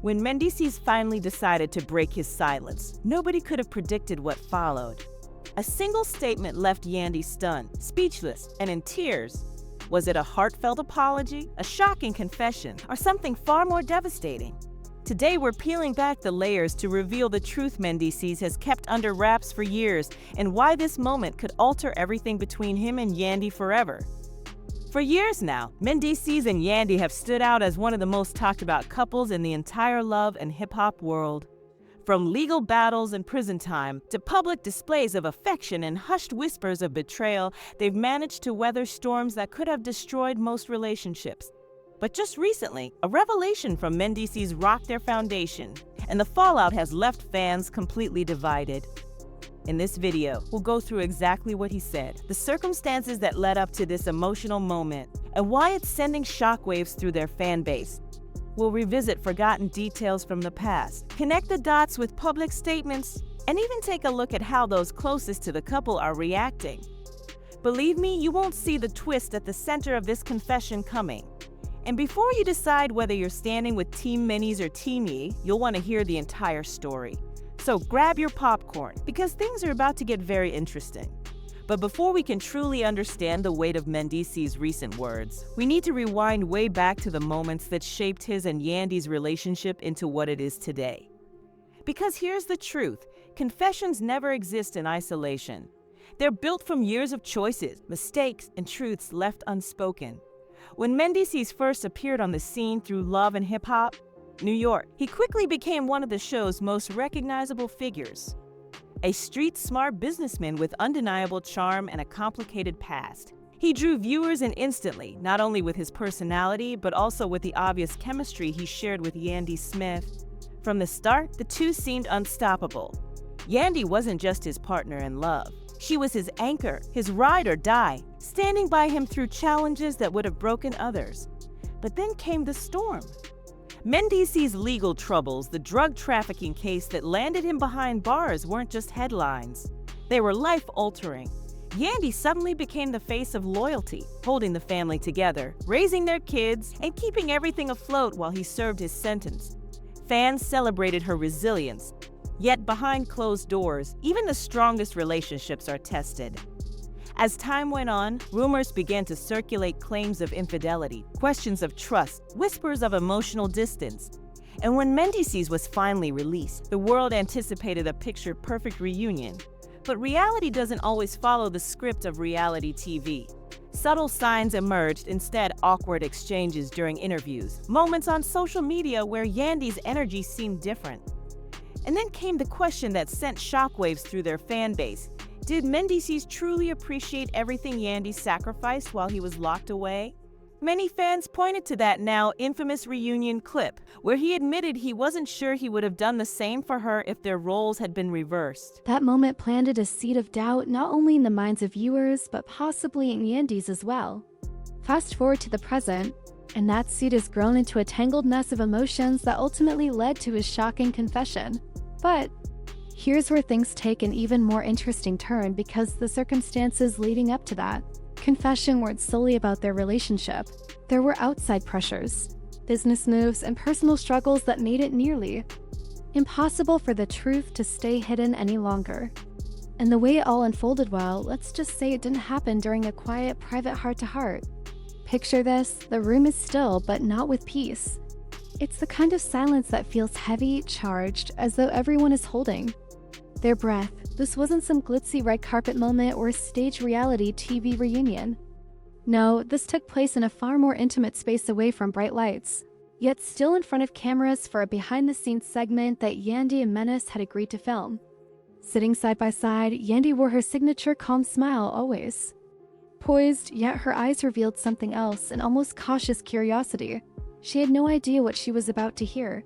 When Mendeecees finally decided to break his silence, nobody could have predicted what followed. A single statement left Yandy stunned, speechless, and in tears. Was it a heartfelt apology, a shocking confession, or something far more devastating? Today we're peeling back the layers to reveal the truth Mendeecees has kept under wraps for years and why this moment could alter everything between him and Yandy forever. For years now, Mendeecees and Yandy have stood out as one of the most talked about couples in the entire love and hip-hop world. From legal battles and prison time to public displays of affection and hushed whispers of betrayal, they've managed to weather storms that could have destroyed most relationships. But just recently, a revelation from Mendeecees rocked their foundation, and the fallout has left fans completely divided. In this video, we'll go through exactly what he said, the circumstances that led up to this emotional moment, and why it's sending shockwaves through their fan base. We'll revisit forgotten details from the past, connect the dots with public statements, and even take a look at how those closest to the couple are reacting. Believe me, you won't see the twist at the center of this confession coming. And before you decide whether you're standing with Team Mendeecees or Team Ye, you'll want to hear the entire story. So grab your popcorn, because things are about to get very interesting. But before we can truly understand the weight of Mendeecees' recent words, we need to rewind way back to the moments that shaped his and Yandy's relationship into what it is today. Because here's the truth, confessions never exist in isolation. They're built from years of choices, mistakes, and truths left unspoken. When Mendeecees first appeared on the scene through Love and Hip Hop, New York, he quickly became one of the show's most recognizable figures. A street-smart businessman with undeniable charm and a complicated past. He drew viewers in instantly, not only with his personality, but also with the obvious chemistry he shared with Yandy Smith. From the start, the two seemed unstoppable. Yandy wasn't just his partner in love. She was his anchor, his ride or die, standing by him through challenges that would have broken others. But then came the storm. Mendeecees' legal troubles, the drug trafficking case that landed him behind bars, weren't just headlines. They were life-altering. Yandy suddenly became the face of loyalty, holding the family together, raising their kids, and keeping everything afloat while he served his sentence. Fans celebrated her resilience. Yet behind closed doors, even the strongest relationships are tested. As time went on, rumors began to circulate, claims of infidelity, questions of trust, whispers of emotional distance. And when Mendeecees was finally released, the world anticipated a picture-perfect reunion. But reality doesn't always follow the script of reality TV. Subtle signs emerged, instead awkward exchanges during interviews, moments on social media where Yandy's energy seemed different. And then came the question that sent shockwaves through their fan base. Did Mendeecees truly appreciate everything Yandy sacrificed while he was locked away? Many fans pointed to that now infamous reunion clip, where he admitted he wasn't sure he would have done the same for her if their roles had been reversed. That moment planted a seed of doubt not only in the minds of viewers, but possibly in Yandy's as well. Fast forward to the present, and that seed has grown into a tangled mess of emotions that ultimately led to his shocking confession. But here's where things take an even more interesting turn, because the circumstances leading up to that confession weren't solely about their relationship. There were outside pressures, business moves, and personal struggles that made it nearly impossible for the truth to stay hidden any longer. And the way it all unfolded, well, let's just say it didn't happen during a quiet, private heart-to-heart. Picture this, the room is still, but not with peace. It's the kind of silence that feels heavy, charged, as though everyone is holding their breath. This wasn't some glitzy red carpet moment or a staged reality TV reunion. No, this took place in a far more intimate space away from bright lights, yet still in front of cameras for a behind-the-scenes segment that Yandy and Mendeecees had agreed to film. Sitting side by side, Yandy wore her signature calm smile always. Poised, yet her eyes revealed something else, an almost cautious curiosity. She had no idea what she was about to hear.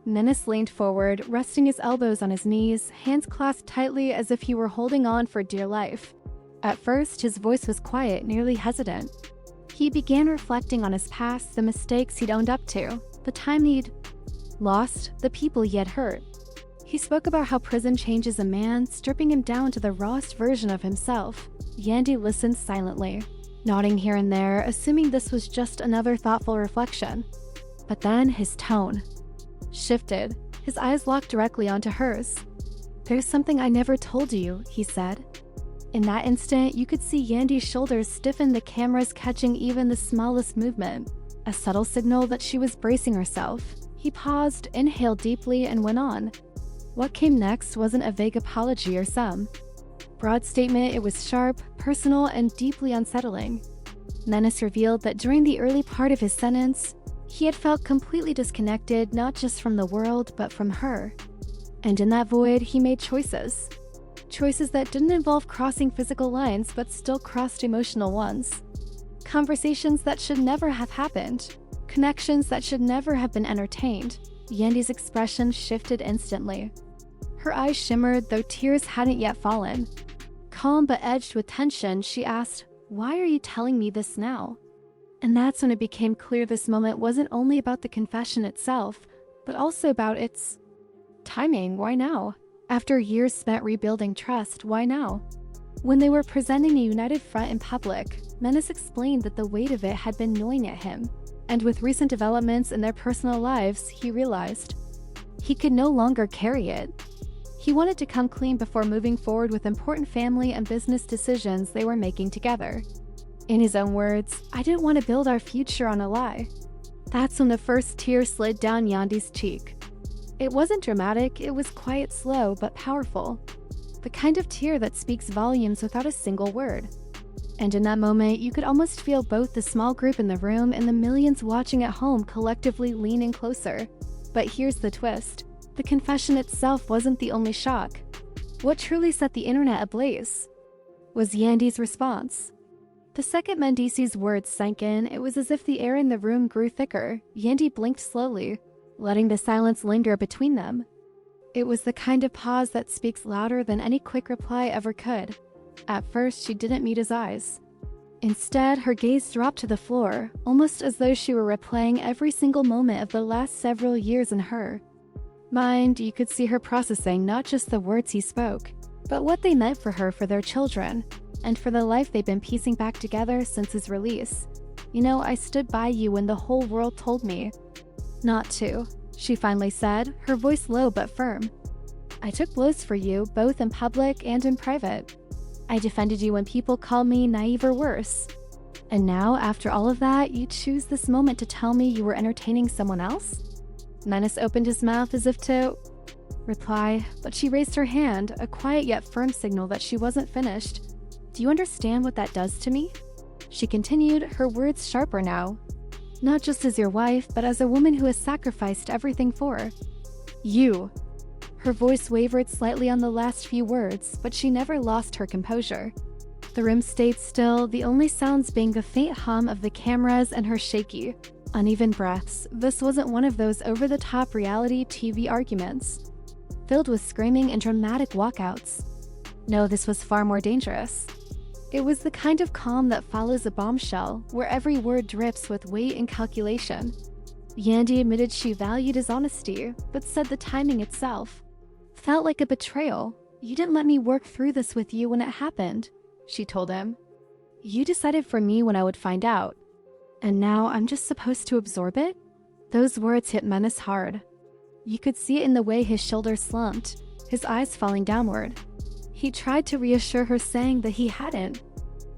Mendeecees leaned forward, resting his elbows on his knees, hands clasped tightly as if he were holding on for dear life. At first, his voice was quiet, nearly hesitant. He began reflecting on his past, the mistakes he'd owned up to, the time he'd lost, the people he had hurt. He spoke about how prison changes a man, stripping him down to the rawest version of himself. Yandy listened silently, nodding here and there, assuming this was just another thoughtful reflection. But then his tone. shifted. His eyes locked directly onto hers. "There's something I never told you," he said. In that instant, you could see Yandy's shoulders stiffen, the cameras catching even the smallest movement, a subtle signal that she was bracing herself. He paused, inhaled deeply, and went on. What came next wasn't a vague apology or some broad statement. It was sharp, personal, and deeply unsettling. Mendeecees revealed that during the early part of his sentence, he had felt completely disconnected, not just from the world, but from her. And in that void, he made choices. Choices that didn't involve crossing physical lines, but still crossed emotional ones. Conversations that should never have happened. Connections that should never have been entertained. Yandy's expression shifted instantly. Her eyes shimmered, though tears hadn't yet fallen. Calm but edged with tension, she asked, "Why are you telling me this now?" And that's when it became clear this moment wasn't only about the confession itself, but also about its timing. Why now? After years spent rebuilding trust, why now? When they were presenting a united front in public, Mendeecees explained that the weight of it had been gnawing at him. And with recent developments in their personal lives, he realized he could no longer carry it. He wanted to come clean before moving forward with important family and business decisions they were making together. In his own words, "I didn't want to build our future on a lie." That's when the first tear slid down Yandy's cheek. It wasn't dramatic, it was quiet, slow, but powerful. The kind of tear that speaks volumes without a single word. And in that moment, you could almost feel both the small group in the room and the millions watching at home collectively lean in closer. But here's the twist. The confession itself wasn't the only shock. What truly set the internet ablaze was Yandy's response. The second Mendeecees' words sank in, it was as if the air in the room grew thicker. Yandy blinked slowly, letting the silence linger between them. It was the kind of pause that speaks louder than any quick reply ever could. At first, she didn't meet his eyes. Instead, her gaze dropped to the floor, almost as though she were replaying every single moment of the last several years in her mind. You could see her processing not just the words he spoke, but what they meant for her, for their children, and for the life they've been piecing back together since his release. "You know, I stood by you when the whole world told me not to," she finally said, her voice low but firm. "I took blows for you, both in public and in private. I defended you when people called me naive or worse. And now, after all of that, you choose this moment to tell me you were entertaining someone else?" Mendeecees opened his mouth as if to reply, but she raised her hand, a quiet yet firm signal that she wasn't finished. "Do you understand what that does to me?" She continued, her words sharper now. "Not just as your wife, but as a woman who has sacrificed everything for you." Her voice wavered slightly on the last few words, but she never lost her composure. The room stayed still, the only sounds being the faint hum of the cameras and her shaky, uneven breaths. This wasn't one of those over-the-top reality TV arguments, filled with screaming and dramatic walkouts. No, this was far more dangerous. It was the kind of calm that follows a bombshell, where every word drips with weight and calculation. Yandy admitted she valued his honesty, but said the timing itself felt like a betrayal. "You didn't let me work through this with you when it happened," she told him. "You decided for me when I would find out. And now I'm just supposed to absorb it?" Those words hit Mendeecees hard. You could see it in the way his shoulders slumped, his eyes falling downward. He tried to reassure her, saying that he hadn't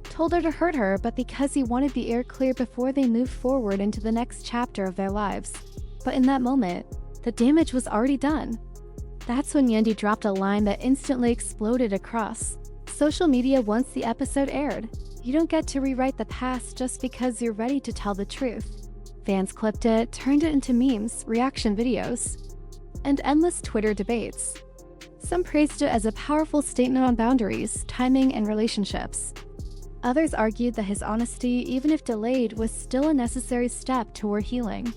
told her to hurt her, but because he wanted the air clear before they moved forward into the next chapter of their lives. But in that moment, the damage was already done. That's when Yandy dropped a line that instantly exploded across social media once the episode aired. "You don't get to rewrite the past just because you're ready to tell the truth." Fans clipped it, turned it into memes, reaction videos, and endless Twitter debates. Some praised it as a powerful statement on boundaries, timing, and relationships. Others argued that his honesty, even if delayed, was still a necessary step toward healing.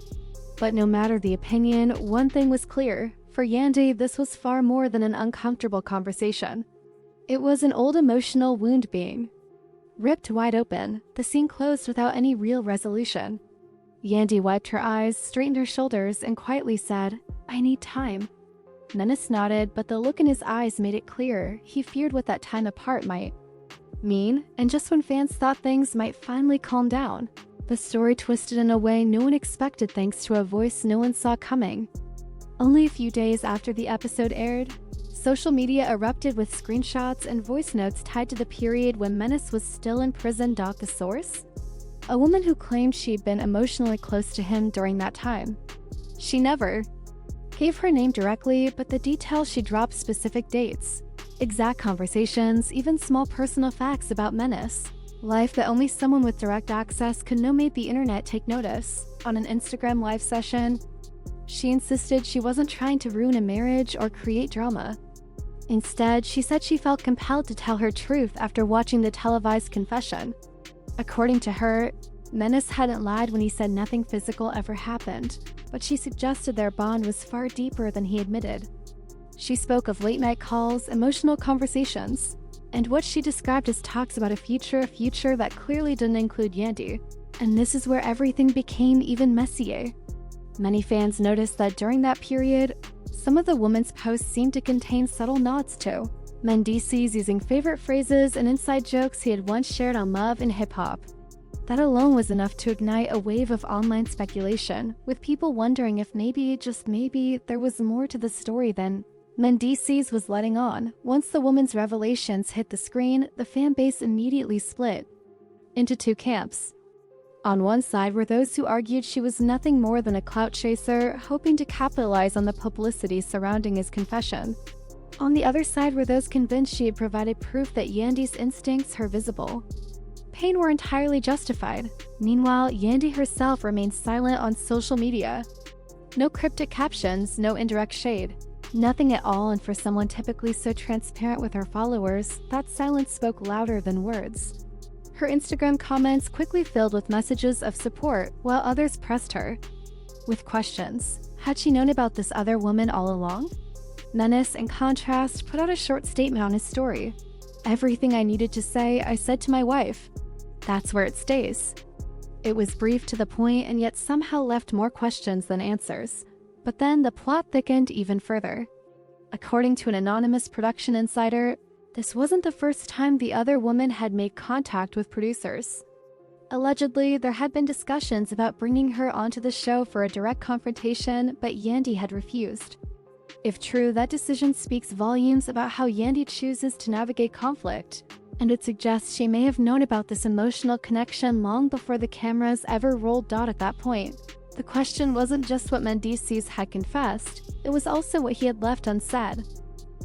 But no matter the opinion, one thing was clear. For Yandy, this was far more than an uncomfortable conversation. It was an old emotional wound being ripped wide open. The scene closed without any real resolution. Yandy wiped her eyes, straightened her shoulders, and quietly said, "I need time." Mendeecees nodded, but the look in his eyes made it clear he feared what that time apart might mean. And just when fans thought things might finally calm down, the story twisted in a way no one expected, thanks to a voice no one saw coming. Only a few days after the episode aired, social media erupted with screenshots and voice notes tied to the period when Menace was still in prison. The source? A woman who claimed she'd been emotionally close to him during that time. She never gave her name directly, but the details she dropped specific dates, exact conversations, even small personal facts about Menace. Life that only someone with direct access could know made the internet take notice. On an Instagram live session, she insisted she wasn't trying to ruin a marriage or create drama. Instead, she said she felt compelled to tell her truth after watching the televised confession. According to her, Menace hadn't lied when he said nothing physical ever happened, but she suggested their bond was far deeper than he admitted. She spoke of late-night calls, emotional conversations, and what she described as talks about a future that clearly didn't include Yandy. And this is where everything became even messier. Many fans noticed that during that period, some of the woman's posts seemed to contain subtle nods to Mendeecees using favorite phrases and inside jokes he had once shared on love and hip-hop. That alone was enough to ignite a wave of online speculation, with people wondering if maybe, just maybe, there was more to the story than Mendeecees was letting on. Once the woman's revelations hit the screen, the fan base immediately split into two camps. On one side were those who argued she was nothing more than a clout chaser, hoping to capitalize on the publicity surrounding his confession. On the other side were those convinced she had provided proof that Yandy's instincts were visible. Pain were entirely justified. Meanwhile, Yandy herself remained silent on social media. No cryptic captions, no indirect shade. Nothing at all, and for someone typically so transparent with her followers, that silence spoke louder than words. Her Instagram comments quickly filled with messages of support, while others pressed her with questions. Had she known about this other woman all along? Menace, in contrast, put out a short statement on his story. "Everything I needed to say, I said to my wife. That's where it stays." It was brief, to the point, and yet somehow left more questions than answers. But then the plot thickened even further. According to an anonymous production insider, this wasn't the first time the other woman had made contact with producers. Allegedly, there had been discussions about bringing her onto the show for a direct confrontation, but Yandy had refused. If true, that decision speaks volumes about how Yandy chooses to navigate conflict, and it suggests she may have known about this emotional connection long before the cameras ever rolled. At that point, the question wasn't just what Mendeecees had confessed, it was also what he had left unsaid.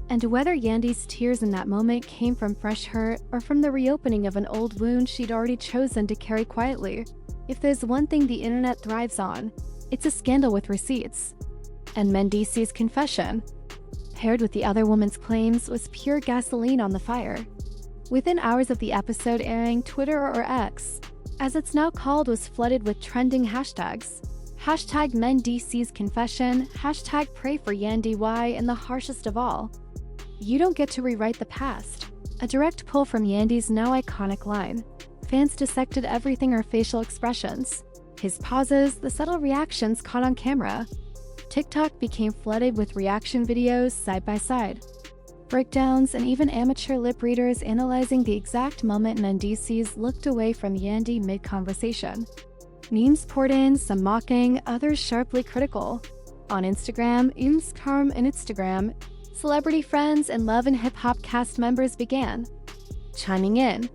And whether Yandy's tears in that moment came from fresh hurt or from the reopening of an old wound she'd already chosen to carry quietly. If there's one thing the internet thrives on, it's a scandal with receipts. And Mendeecees' confession, paired with the other woman's claims, was pure gasoline on the fire. Within hours of the episode airing, Twitter, or X, as it's now called, was flooded with trending hashtags. Hashtag Mendeecees confession, hashtag pray for Yandy Y, and the harshest of all, "You don't get to rewrite the past." A direct pull from Yandy's now iconic line. Fans dissected everything: her facial expressions, his pauses, the subtle reactions caught on camera. TikTok became flooded with reaction videos side by side, breakdowns, and even amateur lip readers analyzing the exact moment Mendeecees looked away from Yandy mid-conversation. Memes poured in, some mocking, others sharply critical. On Instagram, celebrity friends and Love and Hip Hop cast members began chiming in.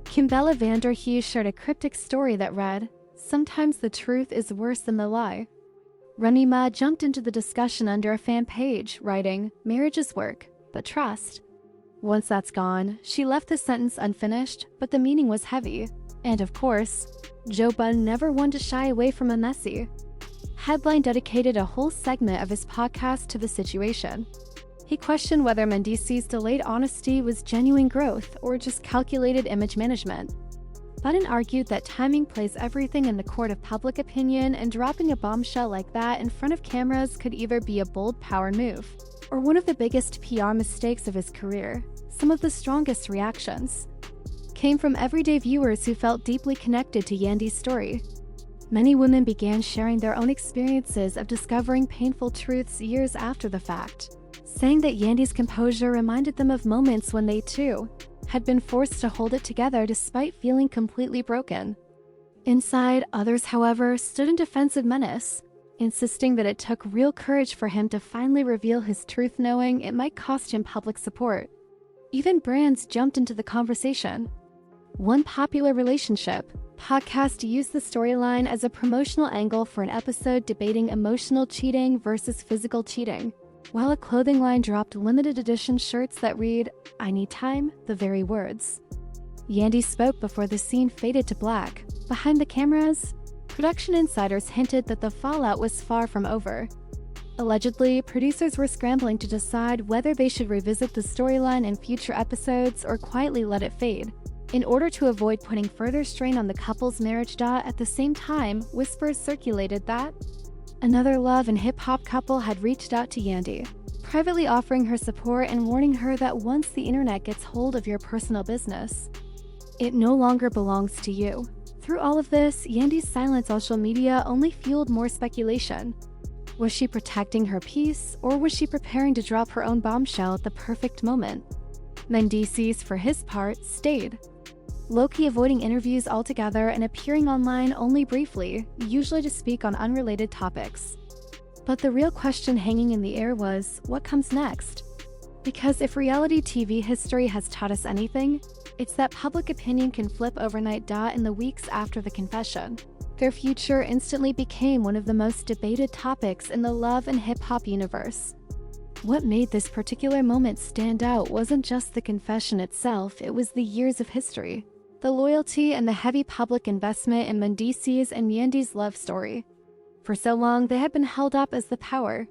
Kimbella Vanderhue shared a cryptic story that read, "Sometimes the truth is worse than the lie." Remy Ma jumped into the discussion under a fan page, writing, "Marriage is work, but trust." Once that's gone, she left the sentence unfinished, but the meaning was heavy. And of course, Joe Budden never one to shy away from a messy headline dedicated a whole segment of his podcast to the situation. He questioned whether Mendeecees' delayed honesty was genuine growth or just calculated image management. Budden argued that timing plays everything in the court of public opinion, and dropping a bombshell like that in front of cameras could either be a bold power move or one of the biggest PR mistakes of his career. Some of the strongest reactions came from everyday viewers who felt deeply connected to Yandy's story. Many women began sharing their own experiences of discovering painful truths years after the fact, saying that Yandy's composure reminded them of moments when they, too, had been forced to hold it together despite feeling completely broken. Inside, others, however, stood in defense of Menace, insisting that it took real courage for him to finally reveal his truth, knowing it might cost him public support. Even brands jumped into the conversation. One popular relationship podcast used the storyline as a promotional angle for an episode debating emotional cheating versus physical cheating, while a clothing line dropped limited edition shirts that read, "I need time," the very words. Yandy spoke before the scene faded to black. Behind the cameras, production insiders hinted that the fallout was far from over. Allegedly, producers were scrambling to decide whether they should revisit the storyline in future episodes or quietly let it fade. In order to avoid putting further strain on the couple's marriage. At the same time, whispers circulated that another love and hip-hop couple had reached out to Yandy, privately offering her support and warning her that once the internet gets hold of your personal business, it no longer belongs to you. Through all of this, Yandy's silence on social media only fueled more speculation. Was she protecting her peace, or was she preparing to drop her own bombshell at the perfect moment? Mendeecees, for his part, stayed, low-key avoiding interviews altogether and appearing online only briefly, usually to speak on unrelated topics. But the real question hanging in the air was, what comes next? Because if reality TV history has taught us anything, it's that public opinion can flip overnight. In the weeks after the confession, their future instantly became one of the most debated topics in the love and hip-hop universe. What made this particular moment stand out wasn't just the confession itself, it was the years of history, the loyalty and the heavy public investment in Mendeecees and Yandy's love story. For so long, they had been held up as the power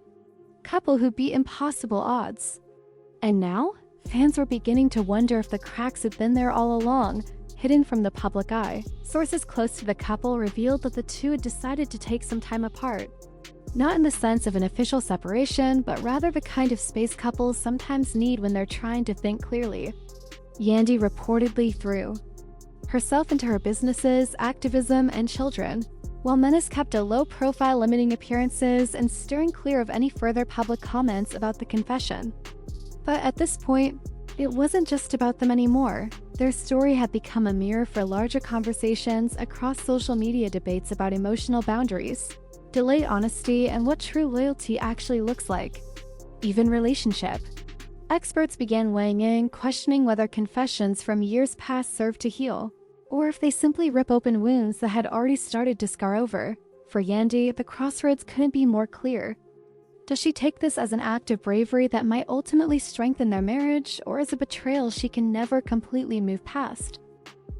couple who beat impossible odds. And now, fans were beginning to wonder if the cracks had been there all along, hidden from the public eye. Sources close to the couple revealed that the two had decided to take some time apart. Not in the sense of an official separation, but rather the kind of space couples sometimes need when they're trying to think clearly. Yandy reportedly threw herself into her businesses, activism, and children, while Menace kept a low profile, limiting appearances and steering clear of any further public comments about the confession. But at this point, it wasn't just about them anymore. Their story had become a mirror for larger conversations across social media, debates about emotional boundaries, delayed honesty, and what true loyalty actually looks like. Even relationship experts began weighing in, questioning whether confessions from years past serve to heal, or if they simply rip open wounds that had already started to scar over. For Yandy, the crossroads couldn't be more clear. Does she take this as an act of bravery that might ultimately strengthen their marriage, or as a betrayal she can never completely move past?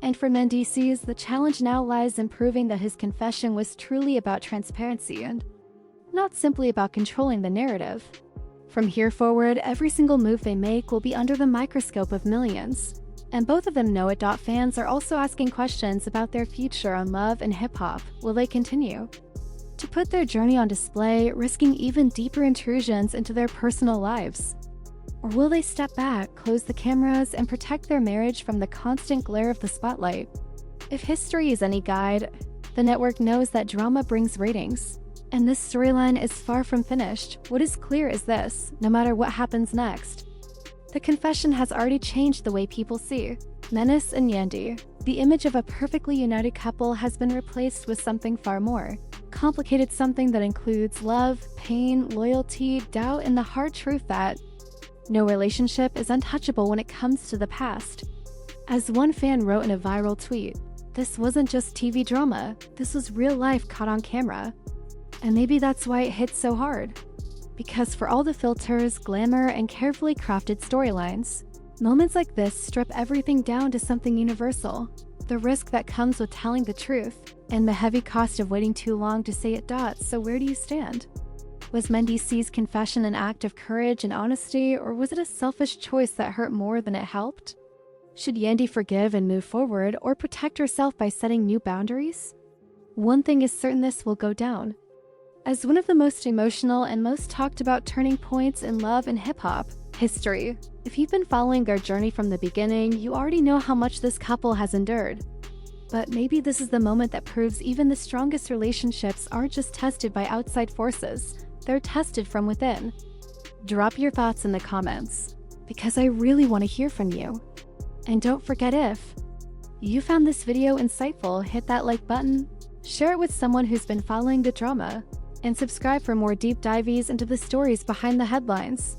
And for Mendeecees, the challenge now lies in proving that his confession was truly about transparency and not simply about controlling the narrative. From here forward, every single move they make will be under the microscope of millions. And both of them know it. Fans are also asking questions about their future on love and hip-hop. Will they continue to put their journey on display, risking even deeper intrusions into their personal lives? Or will they step back, close the cameras, and protect their marriage from the constant glare of the spotlight? If history is any guide, the network knows that drama brings ratings. And this storyline is far from finished. What is clear is this: no matter what happens next, the confession has already changed the way people see Menace and Yandy. The image of a perfectly united couple has been replaced with something far more complicated, something that includes love, pain, loyalty, doubt, and the hard truth that no relationship is untouchable when it comes to the past. As one fan wrote in a viral tweet, this wasn't just TV drama, this was real life caught on camera. And maybe that's why it hits so hard. Because for all the filters, glamour, and carefully crafted storylines, moments like this strip everything down to something universal: the risk that comes with telling the truth, and the heavy cost of waiting too long to say it. So where do you stand? Was Mendeecees' confession an act of courage and honesty, or was it a selfish choice that hurt more than it helped? Should Yandy forgive and move forward, or protect herself by setting new boundaries? One thing is certain: this will go down as one of the most emotional and most talked about turning points in love and hip-hop history. If you've been following their journey from the beginning, you already know how much this couple has endured. But maybe this is the moment that proves even the strongest relationships aren't just tested by outside forces, they're tested from within. Drop your thoughts in the comments, because I really want to hear from you. And don't forget, if you found this video insightful, hit that like button, share it with someone who's been following the drama, and subscribe for more deep dives into the stories behind the headlines.